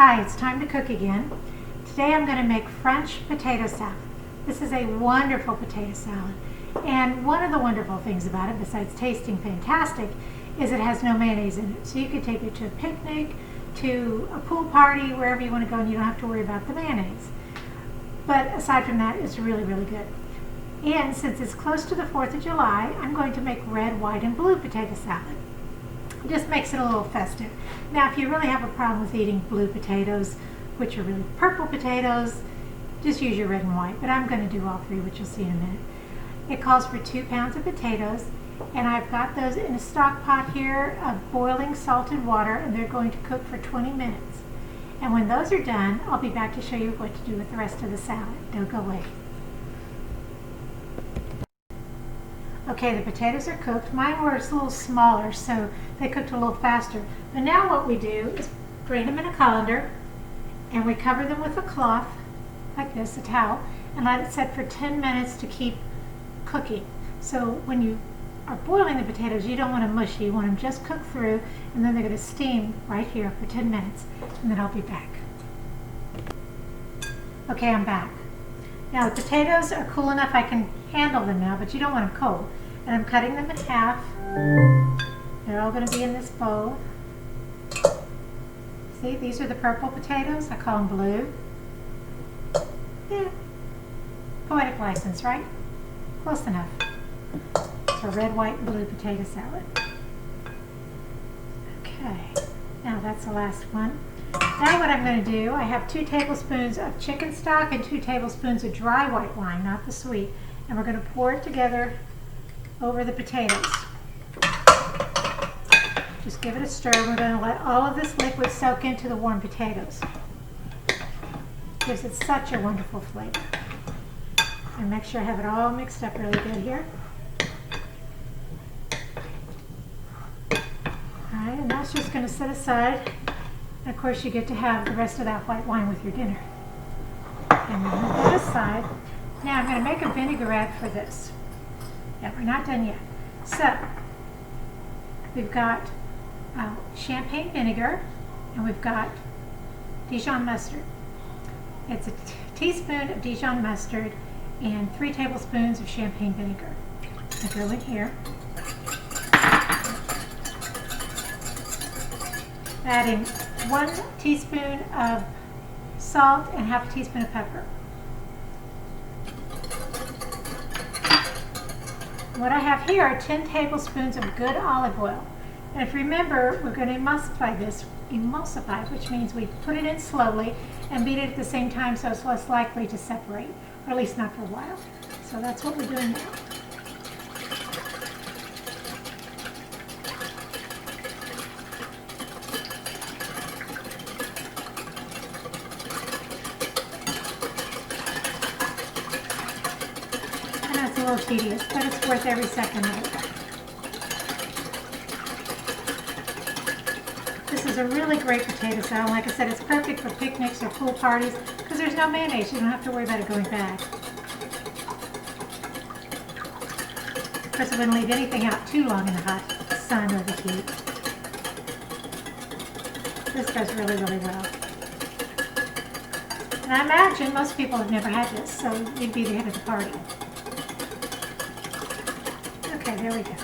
Hi, it's time to cook again. Today I'm going to make French potato salad. This is a wonderful potato salad. And one of the wonderful things about it, besides tasting fantastic, is it has no mayonnaise in it. So you can take it to a picnic, to a pool party, wherever you want to go, and you don't have to worry about the mayonnaise. But aside from that, it's really, really good. And since it's close to the 4th of July, I'm going to make red, white, and blue potato salad. It just makes it a little festive. Now, if you really have a problem with eating blue potatoes, which are really purple potatoes, just use your red and white. But I'm going to do all three, which you'll see in a minute. It calls for 2 pounds of potatoes, and I've got those in a stock pot here of boiling salted water, and they're going to cook for 20 minutes. And when those are done, I'll be back to show you what to do with the rest of the salad. Don't go away. Okay, the potatoes are cooked. Mine were a little smaller, so they cooked a little faster. But now what we do is drain them in a colander, and we cover them with a cloth, like this, a towel, and let it set for 10 minutes to keep cooking. So when you are boiling the potatoes, you don't want them mushy. You want them just cooked through, and then they're going to steam right here for 10 minutes, and then I'll be back. Okay, I'm back. Now the potatoes are cool enough I can handle them now, but you don't want them cold. And I'm cutting them in half. They're all going to be in this bowl. See, these are the purple potatoes. I call them blue. Yeah, poetic license, right? Close enough for red, white, and blue potato salad. Okay, now that's the last one. Now what I'm going to do, I have 2 tablespoons of chicken stock and 2 tablespoons of dry white wine, not the sweet. And we're going to pour it together over the potatoes. Just give it a stir. We're going to let all of this liquid soak into the warm potatoes. Gives it such a wonderful flavor. And make sure I have it all mixed up really good here. Alright, and that's just going to set aside. And of course you get to have the rest of that white wine with your dinner. And we'll move that aside. Now I'm going to make a vinaigrette for this. Yeah, we're not done yet. So, we've got champagne vinegar, and we've got Dijon mustard. It's a teaspoon of Dijon mustard and 3 tablespoons of champagne vinegar. I go in here. Adding 1 teaspoon of salt and half a teaspoon of pepper. What I have here are 10 tablespoons of good olive oil. And if you remember, we're going to emulsify, which means we put it in slowly and beat it at the same time so it's less likely to separate, or at least not for a while. So that's what we're doing now. It's a little tedious, but it's worth every second of it. This is a really great potato salad. Like I said, it's perfect for picnics or pool parties because there's no mayonnaise. You don't have to worry about it going bad. Of course, I wouldn't leave anything out too long in the hot sun or the heat. This does really, really well. And I imagine most people have never had this, so you'd be the hit of the party. Okay, there we go.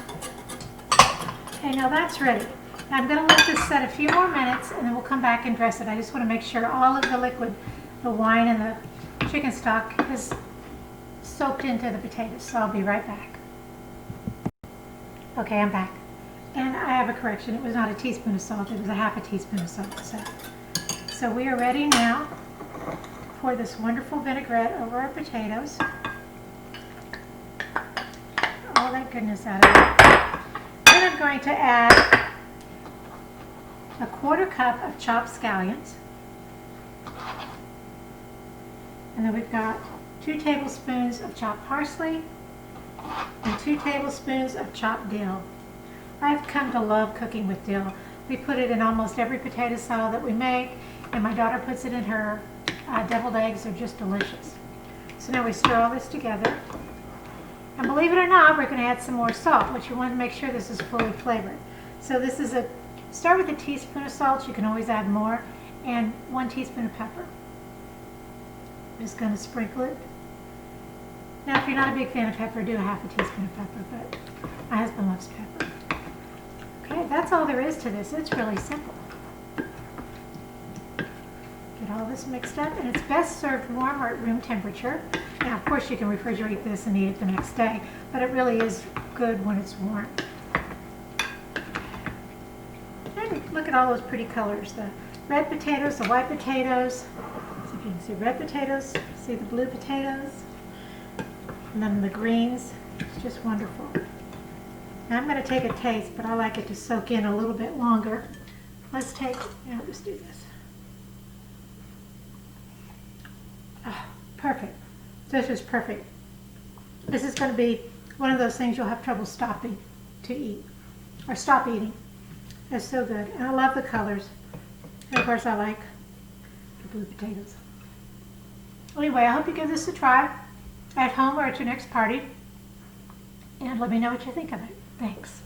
Okay, now that's ready. Now I'm going to let this set a few more minutes, and then we'll come back and dress it. I just want to make sure all of the liquid, the wine and the chicken stock, is soaked into the potatoes. So I'll be right back. Okay, I'm back. And I have a correction. It was not a teaspoon of salt. It was a half a teaspoon of salt. So we are ready now to pour this wonderful vinaigrette over our potatoes. All that goodness out of it. Then I'm going to add a 1/4 cup of chopped scallions. And then we've got 2 tablespoons of chopped parsley and 2 tablespoons of chopped dill. I've come to love cooking with dill. We put it in almost every potato salad that we make, and my daughter puts it in her deviled eggs. They're just delicious. So now we stir all this together. And believe it or not, we're going to add some more salt, which you want to make sure this is fully flavored. So this is start with a teaspoon of salt. You can always add more. and 1 1 teaspoon of pepper. I'm just going to sprinkle it. Now, if you're not a big fan of pepper, do a half a teaspoon of pepper, but my husband loves pepper. Okay, that's all there is to this. It's really simple. Get all this mixed up, and it's best served warm or at room temperature. Now, of course, you can refrigerate this and eat it the next day, but it really is good when it's warm. And look at all those pretty colors. The red potatoes, the white potatoes. See if you can see red potatoes, see the blue potatoes, and then the greens. It's just wonderful. Now I'm going to take a taste, but I like it to soak in a little bit longer. Let's just do this. Oh, perfect. This is perfect. This is going to be one of those things you'll have trouble stopping to eat, or stop eating. It's so good. And I love the colors. And of course I like the blue potatoes. Anyway, I hope you give this a try at home or at your next party. And let me know what you think of it. Thanks.